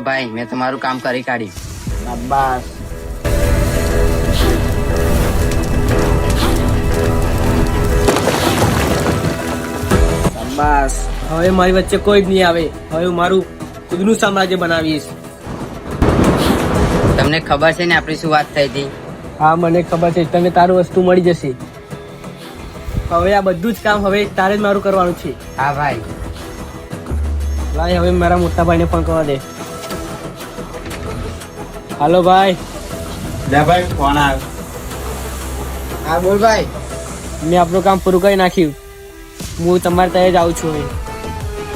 ભાઈ, મેં તમારું કામ કરી કાઢી. શાબાશ. શાબાશ. હવે મારી વચ્ચે કોઈ જ નહીં આવે. હવે હું મારું ખુદનું સામ્રાજ્ય બનાવીશ. તમને ખબર છે ને આપણી શું વાત થઈ હતી? હા, મને ખબર છે. તને તારું વસ્તુ મળી જશે. હવે આ બધું જ કામ હવે તારે જ મારું કરવાનું છે. હા ભાઈ. લાય, હવે મારા મોટા ભાઈને ફોન કરવા દે. હાલો ભાઈ. લે ભાઈ, ફોન આવ્યો. હા બોલ ભાઈ. મેં આપણું કામ પૂરું કરી નાખ્યું. હું તમારે ત્યાં જ આવું છું હવે.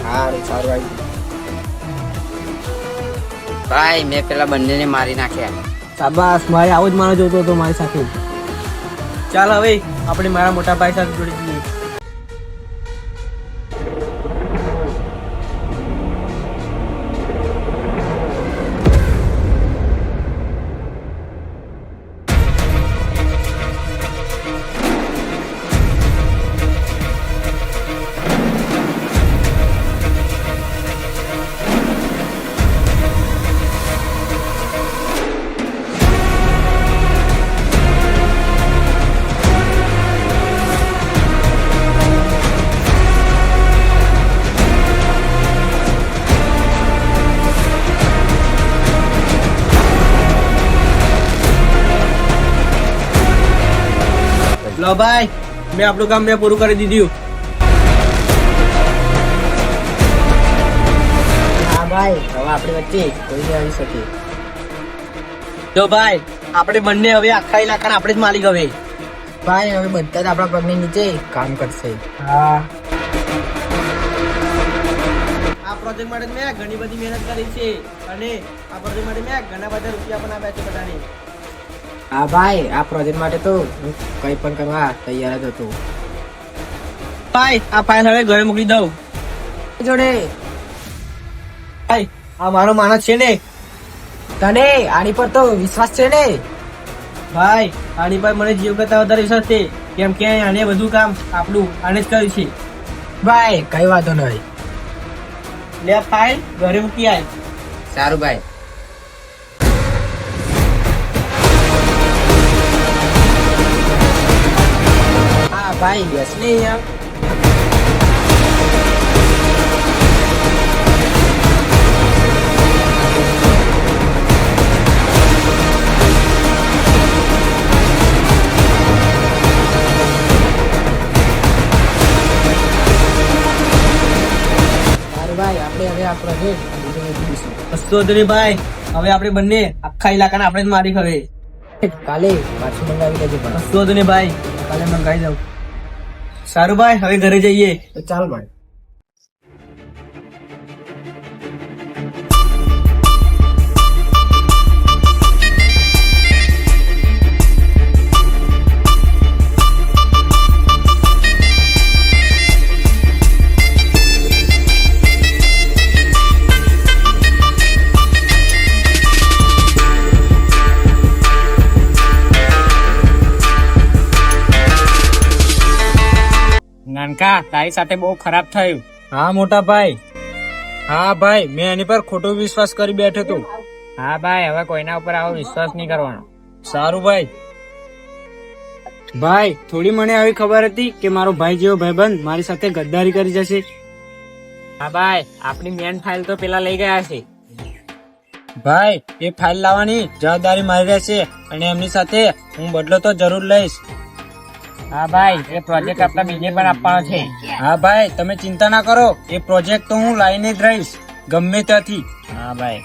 સારું સારું ભાઈ. ભાઈ, મેં પેલા બંનેને મારી નાખ્યા. શાબાશ. મારે આવો જ માણસ જોતો હતો મારી સાથે. ચાલ હવે આપણે મારા મોટા ભાઈ સાથે જોડી દઈએ. લો ભાઈ, મેં આપણું કામ મેં પૂરું કરી દીધું. હા ભાઈ, હવે આપણી વચ્ચે કોઈ નહીં આવી શકે. તો ભાઈ, આપણે બંને હવે આખા ઇલાકાના આપણે જ માલિક હવે. ભાઈ, હવે બધા જ આપણા પગની નીચે કામ કરશે. હા. આ પ્રોજેક્ટ માટે મેં ઘણી બધી મહેનત કરી છે અને આ પ્રોજેક્ટ માટે મેં ઘણા બધા રૂપિયા પણ આપ્યા છે બધાને. હા ભાઈ, આ પ્રોજેક્ટ માટે તો હું કંઈ પણ કરવા તૈયાર જ હતો. ભાઈ, આ ફાઇલ હવે ઘરે મોકલી દઉં. જોડે ભાઈ, આ મારો માણસ છે ને. તને આની પર તો વિશ્વાસ છે ને? ભાઈ, આની પર મને જીવ કરતા વધારે વિશ્વાસ છે. કેમ કે આને બધું કામ આપણું આને જ કર્યું છે. ભાઈ, કઈ વાંધો નહીં. લે આ ફાઇલ ઘરે મૂકી આય. સારું ભાઈ. હા ભાઈ, બેસ ને યાર. ભાઈ, આપણે હવે આ પ્રોજેક્ટ કશો જ નહીં ભાઈ. હવે આપણે બંને આખા ઇલાકાના આપણે જ મારી હવે. કાલે પાછું મંગાવી લેજો. પણ કશો જ નહીં ભાઈ, કાલે મંગાવી દઉં. સારું ભાઈ, હવે ઘરે જઈએ. તો ચાલ ભાઈ. નાનકા, તારી સાથે બહુ ખરાબ થયું. હા મોટા ભાઈ. હા ભાઈ, મેં એની પર ખોટો વિશ્વાસ કરી બેઠો હતો. હા ભાઈ, હવે કોઈના ઉપર આવો વિશ્વાસ નહીં કરવાનો. સારું ભાઈ. ભાઈ, થોડી મને આવી ખબર હતી કે મારો ભાઈ જેવો ભાઈબંધ મારી સાથે ગદ્દારી કરી જશે. હા ભાઈ, આપણી મેન ફાઇલ તો પેલા લઈ ગયા છે. ભાઈ, એ ફાઇલ લાવવાની જવાબદારી મારી રહેશે અને એમની સાથે હું બદલો તો જરૂર લઈશ. હા ભાઈ, એ પ્રોજેક્ટ આપણા બીજે પણ આપવાનો છે. હા ભાઈ, તમે ચિંતા ના કરો. એ પ્રોજેક્ટ તો હું લાવીને જ રહીશ, ગમે ત્યાંથી. હા ભાઈ.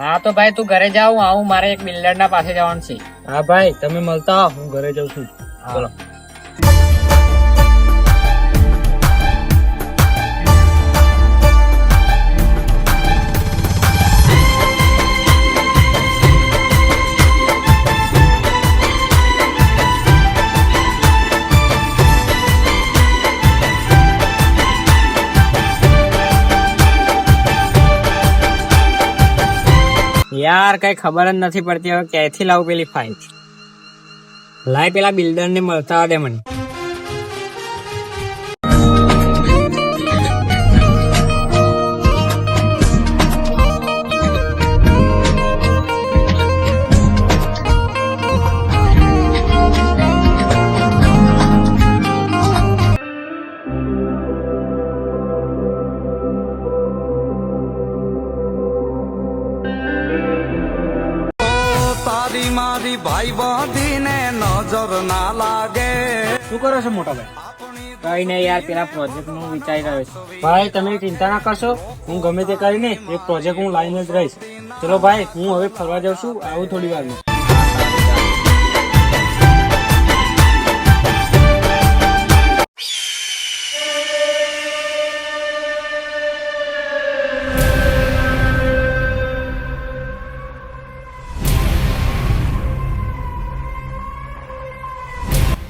હા તો ભાઈ, તું ઘરે જાઉં આવું, મારે એક બિલ્ડર ના પાસે જવાનું છે. હા ભાઈ, તમે મળતા આવો, હું ઘરે જાઉં છું. બોલો. યાર, કઈ ખબર જ નથી પડતી હવે ક્યાંથી લાવું પેલી ફાઇલ. લાય પેલા બિલ્ડર ને મળતા દે મને. શું કરો છો મોટા ભાઈ? કઈ નહીં યાર, પેલા પ્રોજેક્ટ નું વિચારી રહ્યો છું. ભાઈ તમે ચિંતા ના કરશો, હું ગમે તે કરીને એક પ્રોજેક્ટ હું લાઈને જ રહીશ. ચલો ભાઈ, હું હવે ફરવા જાઉં છું, આવું થોડી વારમાં.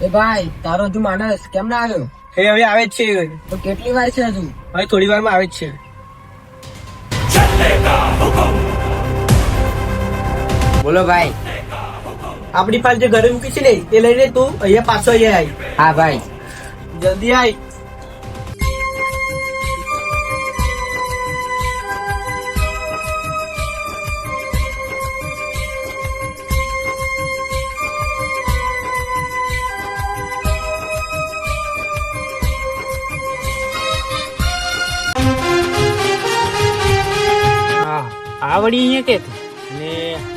એ ભાઈ, તારો હજુ માણસ કેમ ના આવ્યો? હવે આવે જ છે. તો કેટલી વાર છે હજુ? હવે થોડી વારમાં આવે જ છે. બોલો ભાઈ. આપણી પાસે જે ઘરે મૂકી છે ને એ લઈને તું અહીંયા પાછો અહીંયા આવી. હા ભાઈ. જલ્દી આય. આ વળી અહીંયા કે ને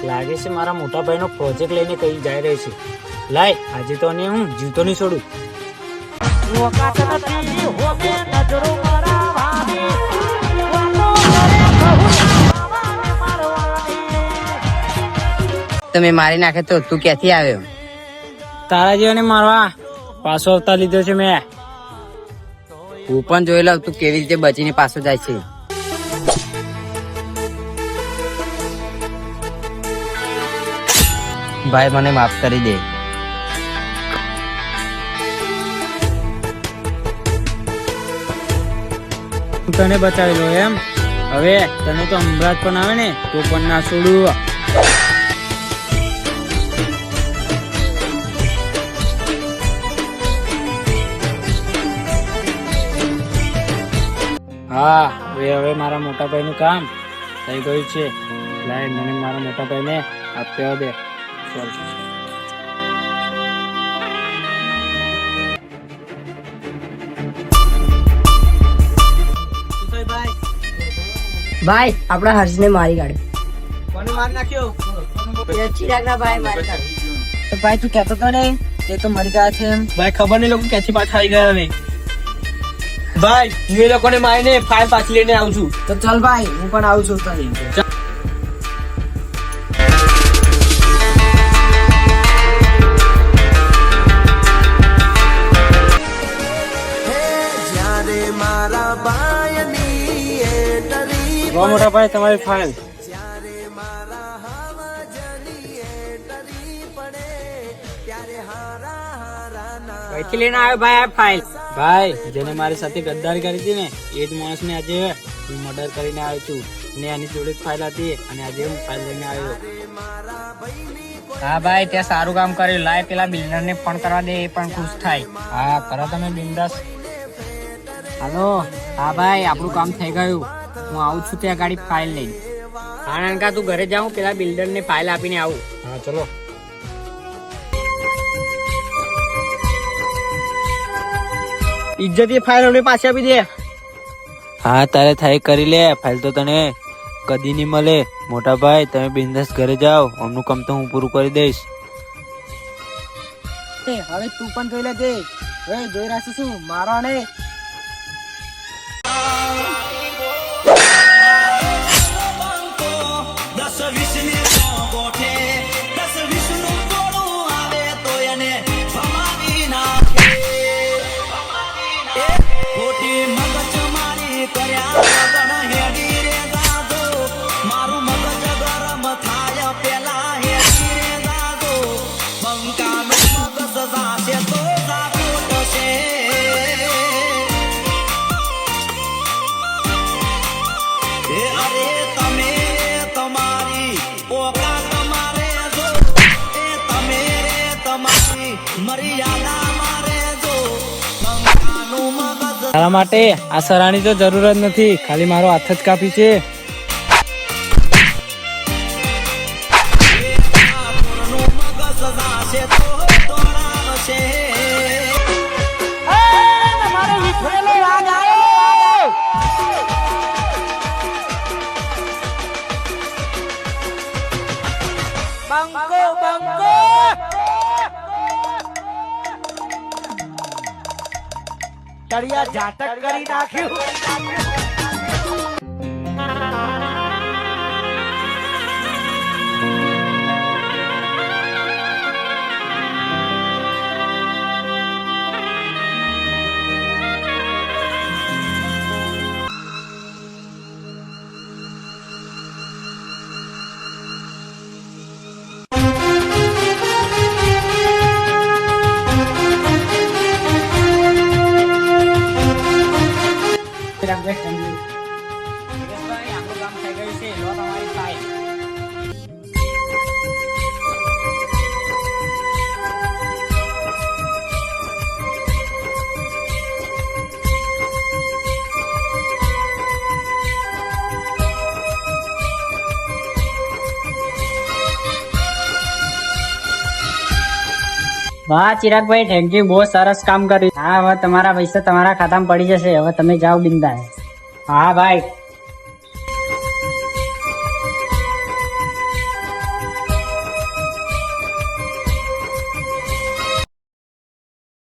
લાગે છે મારા મોટા ભાઈનો પ્રોજેક્ટ લઈને કઈ જાય રહ્યો છે. લાય, આજે તો અને હું જીવતો નહીં છોડું. તમે મારી નાખે તો તું ક્યાંથી આવ્યો? તારા જેવાને મારવા પાછો અવતાર લીધો છે મેં. હું પણ જોઈ લઉં તું કેવી રીતે બચીને પાછો જાય છે. ભાઈ, મને માફ કરી દે. હું તને બચાવેલો એમ? હવે તને તો હમણાં પણ આવે ને તો પણ ના છોડું. હા, હવે મારા મોટા ભાઈ નું કામ થઈ ગયું છે. લાય, મને મારા મોટા ભાઈ ને આપ્યો દે. ચાલ. ભાઈ, આપણા હર્ષને મારી કાઢ્યો. કોને માર નાખ્યો? ચિરાગના ભાઈ મારી કાઢ્યો. તો ભાઈ, તું કહેતો તો ને તે તો મરી ગયા છે એમ. ભાઈ, ખબર નહીં લોકો ક્યાંથી પાછા આવી ગયા હવે. ભાઈ, હું એ લોકોને મારીને ફાઇલ પાછી લઈને આવું છું. તો ચાલ ભાઈ, હું પણ આવું છું તને. મોટા ભાઈ, તમારી ફાઇલ. કઈથી લઈને આવ્યો ભાઈ આ ફાઇલ? ભાઈ, જેને મારી સાથે ગદ્દારી કરી હતી ને એ જ માણસ ને આજે હું મર્ડર કરીને આવ્યો છું. ને આની જોડે જ ફાઇલ હતી અને આજે હું ફાઇલ લઈને આવ્યો. હા ભાઈ, ત્યાં સારું કામ કર્યું. લાય, પેલા બિલ્ડર ને ફોન કરવા દે, એ પણ ખુશ થાય. હા, કરો તમે બિંદાસ. હાલો. હા ભાઈ, આપણું કામ થઈ ગયું. હું આવું છું ત્યાં ગાડી ફાઇલ લઈને. હા નાનકા, તું ઘરે જાઉં, પેલા બિલ્ડર ને ફાઇલ આપીને આવું. હા, ચલો. ઇજ્જત એ ફાઇલ અમને પાછી આપી દે. હા, તારે થાય કરી લે. ફાઇલ તો તને કદી નહીં મળે. મોટા ભાઈ, તમે બિંદાસ ઘરે જાઓ. અમનું કામ તો હું પૂરું કરી દઈશ. હવે તું પણ જોઈ લેજે. જોઈ રાખીશું મારો ને. તારા માટે આ સરાની તો જરૂર જ નથી, ખાલી મારો હાથ જ કાપી છે. દિનેશભાઈ, આપણું કામ થઈ ગયું છે. લો તમારી ફાઇલ. વાહ ચિરાગભાઈ, થેન્ક યુ, બહુ સરસ કામ કર્યું. હા, હવે તમારા પૈસા તમારા ખાતામાં પડી જશે. હવે તમે જાઓ બિંદાસ. હા ભાઈ.